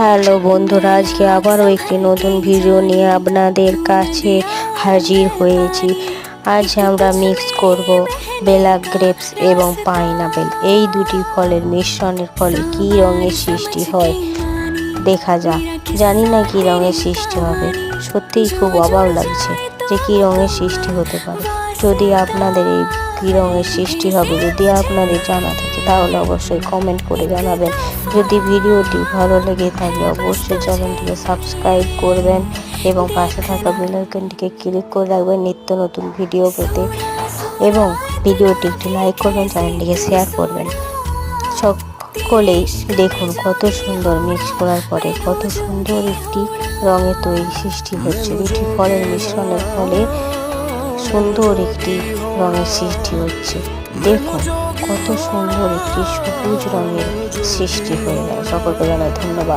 Hello বন্ধুরা, আজকে আবারও একটি নতুন ভিডিও নিয়ে আপনাদের কাছে হাজির হয়েছি। আজ আমরা মিক্স করব বেলা গ্রেপস এবং পাইনাপেল। এই দুটি ফলের মিশ্রণের ফলে কী রঙের সৃষ্টি হয় দেখা যাক। জানি না কী রঙের সৃষ্টি হবে, সত্যিই খুব অবাক লাগছে যে কী রঙের সৃষ্টি হতে পারে। যদি আপনাদের এই কী রঙের সৃষ্টি হবে যদি আপনাদের জানা থাকে তাহলে অবশ্যই কমেন্ট করে জানাবেন। যদি ভিডিওটি ভালো লেগে থাকে অবশ্যই চ্যানেলটিকে সাবস্ক্রাইব করবেন এবং পাশে থাকা বেল আইকনটিকে ক্লিক করে রাখবেন নিত্য নতুন ভিডিও পেতে, এবং ভিডিওটি একটি লাইক করবেন, চ্যানেলটিকে শেয়ার করবেন। সকলেই দেখুন কত সুন্দর মিক্স করার পরে কত সুন্দর একটি রঙের তৈরি সৃষ্টি হচ্ছে। দুটি ফলের মিশ্রণের ফলে সুন্দর একটি রঙের সৃষ্টি হচ্ছে। দেখুন কত সুন্দর একটি সবুজ রঙের সৃষ্টি হয়ে গেল। সকলকে জানাই ধন্যবাদ।